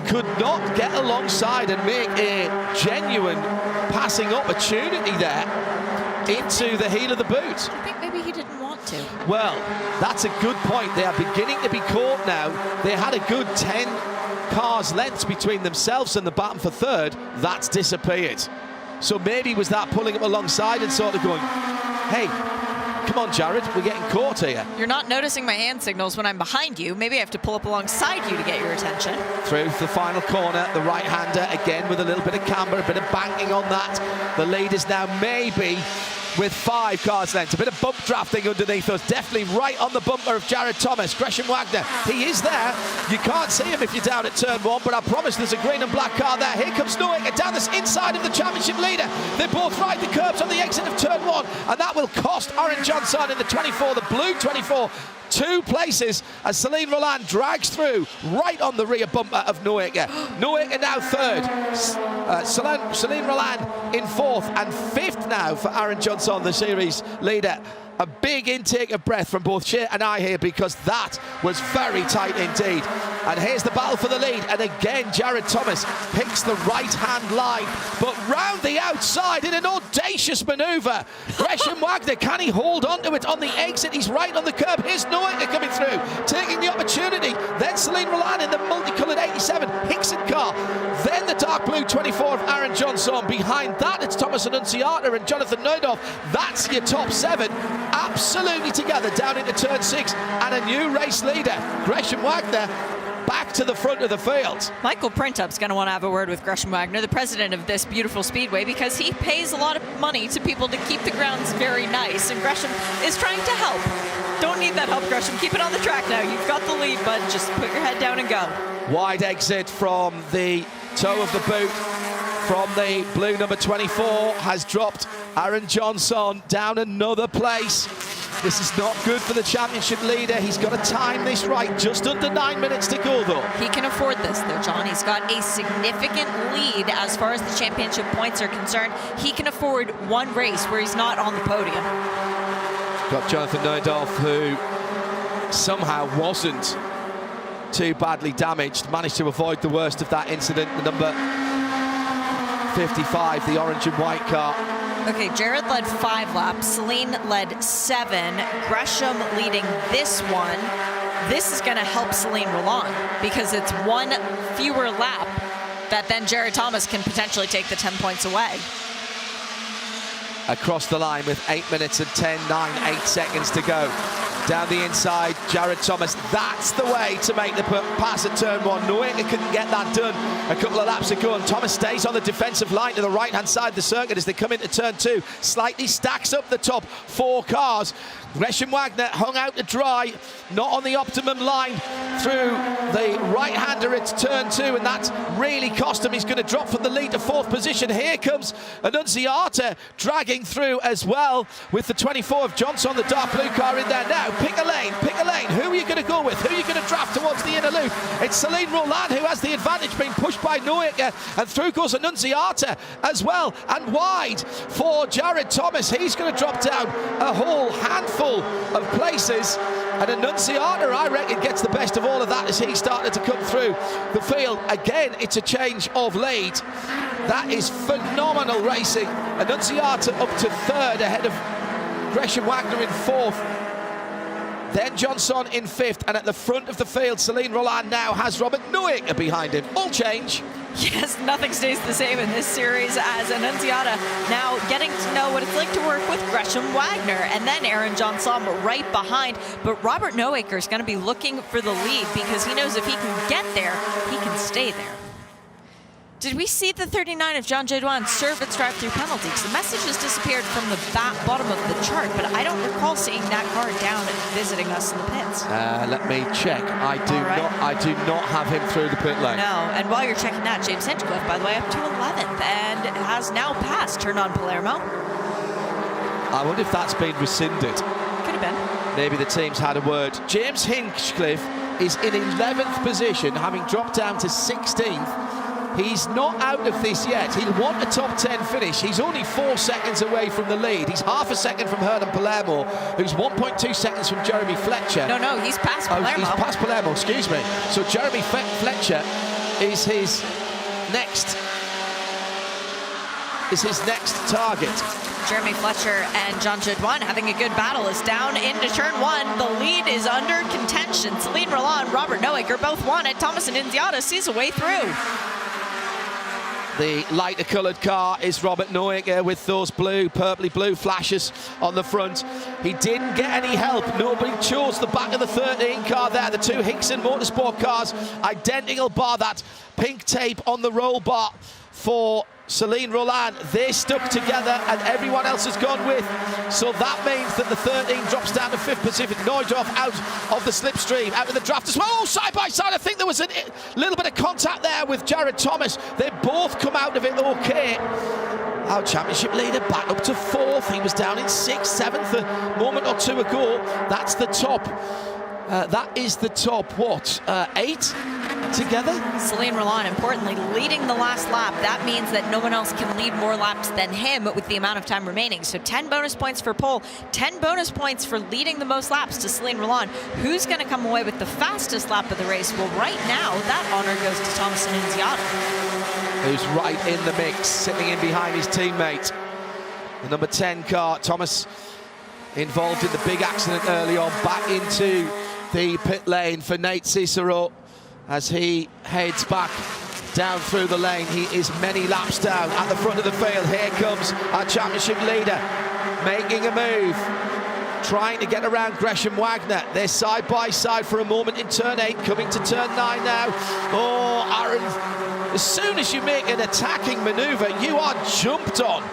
Could not get alongside and make a genuine passing opportunity there into the heel of the boot.
I think maybe he didn't want to.
Well, that's a good point. They are beginning to be caught now. They had a good 10 car's lengths between themselves and the battle for third, that's disappeared. So maybe was that pulling up alongside and sort of going, hey, come on, Jared, we're getting caught here.
You're not noticing my hand signals when I'm behind you. Maybe I have to pull up alongside you to get your attention.
Through the final corner, the right-hander, again with a little bit of camber, a bit of banking on that. The lead is now maybe with 5 cars lengths. A bit of bump drafting underneath us, definitely right on the bumper of Jared Thomas. Gresham Wagner, he is there. You can't see him if you're down at turn 1, but I promise there's a green and black car there. Here comes Nowick down the inside of the championship leader. They both ride the curbs on the exit of turn 1, and that will cost Aaron Johnson in the 24, the blue 24, 2 places as Celine Roland drags through right on the rear bumper of Nowick. Nowick now third. Celine Roland in 4th and 5th now for Aaron Johnson, the series leader. A big intake of breath from both Shea and I here, because that was very tight indeed. And here's the battle for the lead, and again Jared Thomas picks the right-hand line, but round the outside in an audacious manoeuvre. Gresham Wagner, can he hold on to it on the exit? He's right on the curb. Here's Nowick coming through, taking the opportunity. Then Celine Roland in the multicoloured 87 Hickson car. Then the dark blue 24 of Aaron Johnson. Behind that, it's Thomas Annunziata and Jonathan Neudorf. That's your top 7. Absolutely together down into turn 6, and a new race leader, Gresham Wagner, back to the front of the field.
Michael Printup's going to want to have a word with Gresham Wagner, the president of this beautiful speedway, because he pays a lot of money to people to keep the grounds very nice, and Gresham is trying to help. Don't need that help, Gresham. Keep it on the track now. You've got the lead, bud. Just put your head down and go. Wide
exit from the toe of the boot from the blue number 24 has dropped Aaron Johnson down another place. This is not good for the championship leader. He's got to time this right. Just under 9 minutes to go, though.
He can afford this, though, John. He's got a significant lead as far as the championship points are concerned. He can afford one race where he's not on the podium.
Got Jonathan Neudorf, who somehow wasn't too badly damaged, managed to avoid the worst of that incident. The number 55, the orange and white car.
Okay, Jared led 5 laps. Celine led 7. Gresham leading this one. This is going to help Celine Roland because it's 1 fewer lap that then Jared Thomas can potentially take the 10 points away.
Across the line with 8 minutes and 8 seconds to go. Down the inside, Jared Thomas. That's the way to make the pass at turn 1. Nowick couldn't get that done a couple of laps ago, and Thomas stays on the defensive line to the right-hand side of the circuit as they come into turn 2. Slightly stacks up the top 4 cars. Gresham Wagner hung out to dry, not on the optimum line through the right-hander at turn 2, and that's really cost him. He's going to drop from the lead to 4th position. Here comes Annunziata dragging through as well with the 24 of Johnson, the dark blue car in there now. Pick a lane, pick a lane. Who are you going to go with? Who are you going to draft towards the inner loop? It's Celine Roland who has the advantage, being pushed by Nowick, and through goes Annunziata as well, and wide for Jared Thomas. He's going to drop down a whole handful of places, and Annunziata, I reckon, gets the best of all of that as he started to come through the field. Again, it's a change of lead. That is phenomenal racing. Annunziata up to 3rd ahead of Gresham Wagner in 4th. Then Johnson in 5th, and at the front of the field, Celine Roland now has Robert Nowick behind him. All change.
Yes, nothing stays the same in this series as Annunziata now getting to know what it's like to work with Gresham Wagner, and then Aaron Johnson right behind. But Robert Nowick is going to be looking for the lead because he knows if he can get there, he can stay there. Did we see the 39 of John Jadouin serve its drive-through penalty? Because the message has disappeared from the bottom of the chart, but I don't recall seeing that car down and visiting us in the pits.
Let me check. I do not have him through the pit lane.
No, and while you're checking that, James Hinchcliffe, by the way, up to 11th and has now passed Hernan Palermo.
I wonder if that's been rescinded.
Could have been.
Maybe the team's had a word. James Hinchcliffe is in 11th position, having dropped down to 16th. He's not out of this yet. He'll want a top 10 finish. He's only 4 seconds away from the lead. He's half a second from Hernan Palermo, who's 1.2 seconds from Jeremy Fletcher.
No, he's past Palermo.
He's past Palermo, excuse me. So Jeremy Fletcher is his next target.
Jeremy Fletcher and John Jodouin having a good battle is down into turn 1. The lead is under contention. Celine Roland, Robert Noaker both won it. Thomas and Hindhaugh sees a way through.
The lighter coloured car is Robert Noaker with those purpley blue flashes on the front. He didn't get any help. Nobody chose the back of the 13 car there. The two Hickson Motorsport cars, identical bar that pink tape on the roll bar for Celine Roland. They stuck together and everyone else has gone with. So that means that the 13 drops down to 5th Pacific. Neudorf out of the slipstream, out of the draft as well. Oh, side by side. I think there was a little bit of contact there with Jared Thomas. They both come out of it okay. Our championship leader back up to 4th. He was down in 6th, 7th a moment or two ago. That's the top. That is the top, 8 together?
Celine Roland, importantly, leading the last lap. That means that no one else can lead more laps than him with the amount of time remaining. So 10 bonus points for pole, 10 bonus points for leading the most laps to Celine Roland. Who's going to come away with the fastest lap of the race? Well, right now, that honor goes to Thomas and Hindhaugh,
who's right in the mix, sitting in behind his teammate. The number 10 car, Thomas, involved in the big accident early on, back into the pit lane for Nate Cicero as he heads back down through the lane. He is many laps down at the front of the field. Here comes our championship leader, making a move, trying to get around Gresham Wagner. They're side by side for a moment in turn 8, coming to turn 9 now. Oh, Aaron, as soon as you make an attacking maneuver, you are jumped on.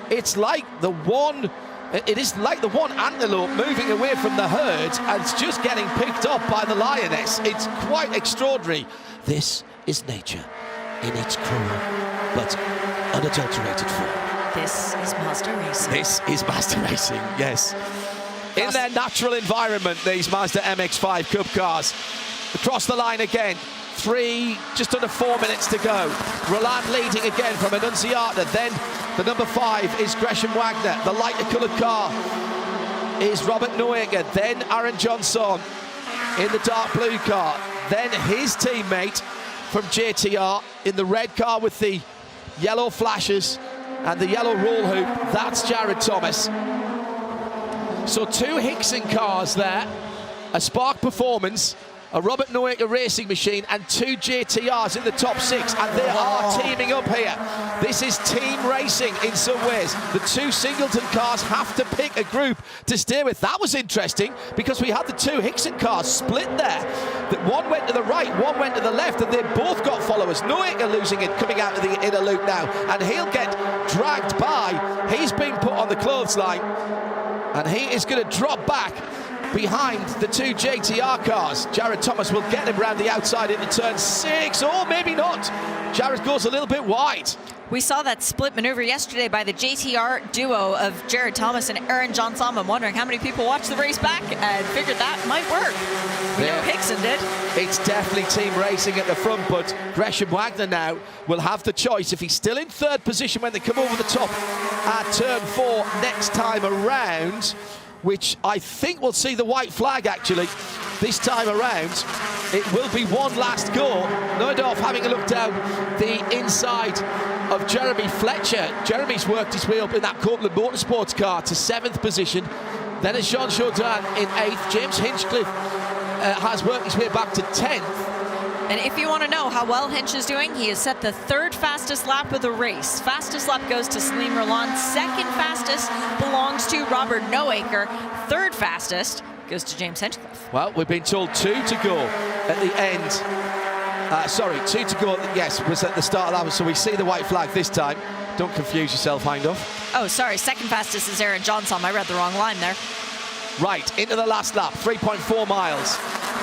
It's like the one antelope moving away from the herd and it's just getting picked up by the lioness. It's quite extraordinary. This is nature in its cruel but unadulterated form.
This is Mazda Racing.
This is Mazda Racing, yes. In their natural environment, these Mazda MX-5 Cup cars. Across the line again. Just under 4 minutes to go. Roland leading again from Annunziata. Then the number 5 is Gresham Wagner. The lighter coloured car is Robert Noaker. Then Aaron Johnson in the dark blue car. Then his teammate from JTR in the red car with the yellow flashes and the yellow roll hoop. That's Jared Thomas. So 2 Hickson cars there. A Spark Performance, a Robert Noaker racing machine, and 2 JTRs in the top 6, and they are teaming up here. This is team racing in some ways. The 2 Singleton cars have to pick a group to steer with. That was interesting because we had the 2 Hickson cars split there. That one went to the right, one went to the left, and they both got followers. Noaker losing it, coming out of the inner loop now, and he'll get dragged by. He's been put on the clothesline, and he is going to drop back behind the 2 JTR cars. Jared Thomas will get him round the outside into turn 6, or maybe not. Jared goes a little bit wide.
We saw that split maneuver yesterday by the JTR duo of Jared Thomas and Aaron Johnson. I'm wondering how many people watched the race back and figured that might work. We know Hickson did.
It's definitely team racing at the front, but Gresham Wagner now will have the choice. If he's still in 3rd position when they come over the top at turn 4 next time around, which I think will see the white flag actually this time around. It will be one last go. Neudorf having a look down the inside of Jeremy Fletcher. Jeremy's worked his way up in that Copeland Motorsports car to 7th position. Then it's Jean Jourdain in 8th. James Hinchcliffe has worked his way back to 10th.
And if you want to know how well Hinch is doing, he has set the 3rd fastest lap of the race. Fastest lap goes to Celine Roland. 2nd fastest belongs to Robert Noaker. 3rd fastest goes to James Hinchcliffe.
Well, we've been told 2 to go at the end. 2 to go, yes, was at the start of that, so we see the white flag this time. Don't confuse yourself, Hindhaugh.
Oh, sorry, 2nd fastest is Aaron Johnson. I read the wrong line there.
Right, into the last lap, 3.4 miles.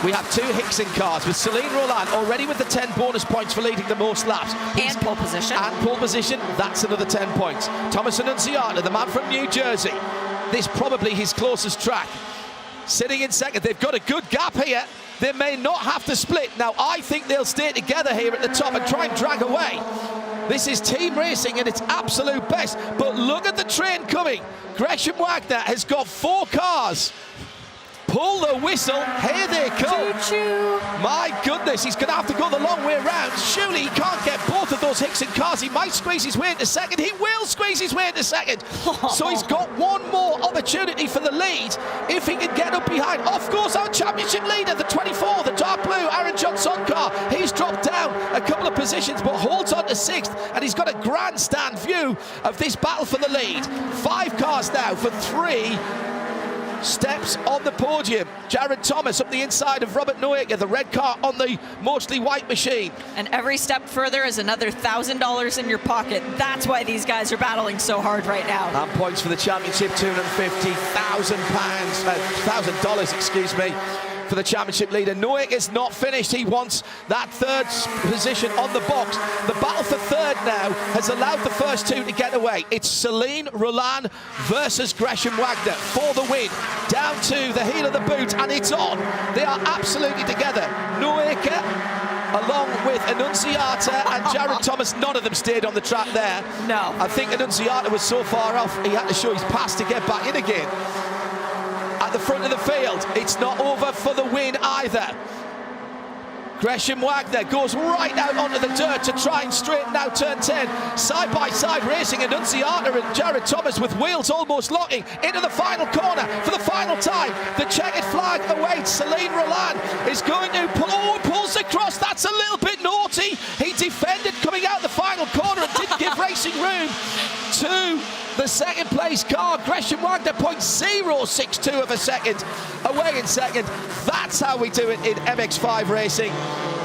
We have 2 Hickson cars with Celine Roland already with the 10 bonus points for leading the most laps.
And pole position.
And pole position, that's another 10 points. Thomas Annunziata, the man from New Jersey. This probably his closest track. Sitting in 2nd, they've got a good gap here. They may not have to split. Now, I think they'll stay together here at the top and try and drag away. This is team racing at its absolute best. But look at the train coming. Gresham Wagner has got 4 cars pull the whistle. Here they come.
Choo-choo.
My goodness, he's going to have to go the long way around. Surely he can't get both of those Hickson cars. He might squeeze his way into second. He will squeeze his way into second. So he's got one more opportunity for the lead if he can get up behind. Off goes our championship leader, the 24, the dark blue Aaron Johnson car. He's dropped down a couple of positions but holds on to 6th, and he's got a grandstand view of this battle for the lead. 5 cars now for 3 steps on the podium. Jared Thomas up the inside of Robert Noaker, the red car on the mostly white machine.
And every step further is another $1,000 in your pocket. That's why these guys are battling so hard right now.
And points for the championship, $250,000, excuse me, for the championship leader. Noack is not finished. He wants that 3rd position on the box. The battle for 3rd now has allowed the first 2 to get away. It's Celine Roland versus Gresham Wagner for the win. Down to the heel of the boot, and it's on. They are absolutely together. Noack along with Annunziata and Jared Thomas. None of them stayed on the track there.
No.
I think Annunziata was so far off, he had to show his pass to get back in again. At the front of the field, it's not over for the win either. Gresham Wagner goes right out onto the dirt to try and straighten out turn 10. Side by side racing, Annunziata and Jared Thomas with wheels almost locking into the final corner for the final time. The checkered flag awaits. Celine Roland is going to pulls across. That's a little bit naughty. He defended coming out the final corner and didn't give racing room to the second place car. Gresham Wagner 0.062 of a second away in second. That's how we do it in MX-5 racing.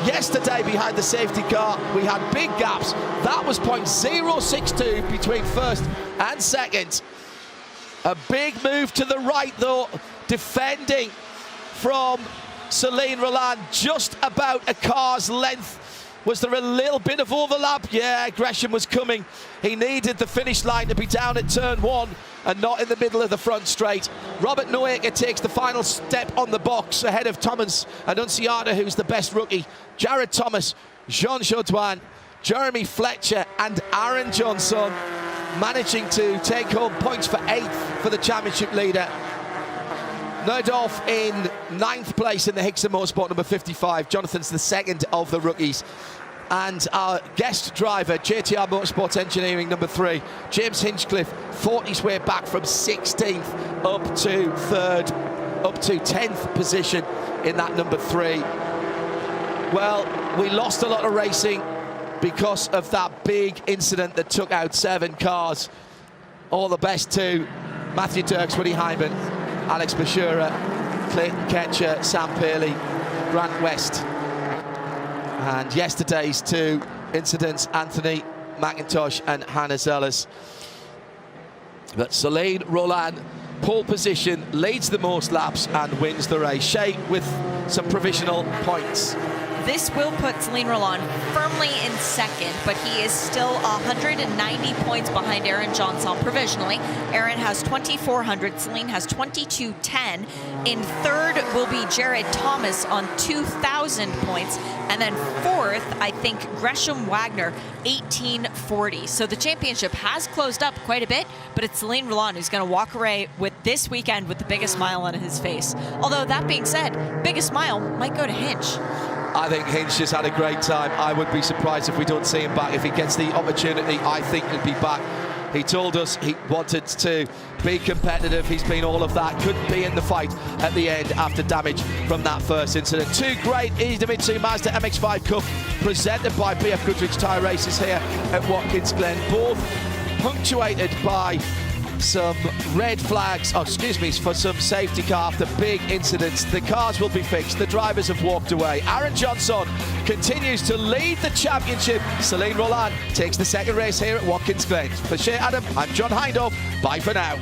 Yesterday behind the safety car we had big gaps. That was 0.062 between first and second. A big move to the right though, defending from Celine Roland, just about a car's length. Was there a little bit of overlap? Yeah, Gresham was coming. He needed the finish line to be down at turn 1 and not in the middle of the front straight. Robert Noaker takes the final step on the box ahead of Thomas Annunziata, who's the best rookie. Jared Thomas, Jean Chaudouin, Jeremy Fletcher and Aaron Johnson managing to take home points for 8th for the championship leader. Nerdorf in 9th place in the Hickson Motorsport number 55. Jonathan's the 2nd of the rookies. And our guest driver, JTR Motorsports Engineering number 3, James Hinchcliffe, fought his way back from 16th up to 3rd, up to 10th position in that number 3. Well, we lost a lot of racing because of that big incident that took out 7 cars. All the best to Matthew Dirks, Woody Hyman, Alex Bashura, Clayton Ketcher, Sam Paley, Grant West. And yesterday's 2 incidents, Anthony McIntosh and Hannah Zellers. But Celine Roland, pole position, leads the most laps and wins the race. Shea with some provisional points.
This will put Celine Roland firmly in 2nd, but he is still 190 points behind Aaron Johnson provisionally. Aaron has 2,400, Celine has 2,210. In 3rd will be Jared Thomas on 2,000 points. And then 4th, I think, Gresham Wagner, 1,840. So the championship has closed up quite a bit, but it's Celine Roland who's going to walk away with this weekend with the biggest smile on his face. Although that being said, biggest smile might go to Hinch.
I think Hinch has had a great time. I would be surprised if we don't see him back. If he gets the opportunity, I think he'll be back. He told us he wanted to be competitive. He's been all of that. Couldn't be in the fight at the end after damage from that first incident. 2 great Idemitsu Mazda MX-5 Cup presented by BFGoodrich Tire races here at Watkins Glen. Both punctuated by some red flags, for some safety car after big incidents. The cars will be fixed. The drivers have walked away. Aaron Johnson continues to lead the championship. Celine Roland takes the 2nd race here at Watkins Glen. For Shea Adam, I'm John Hindhaugh. Bye for now.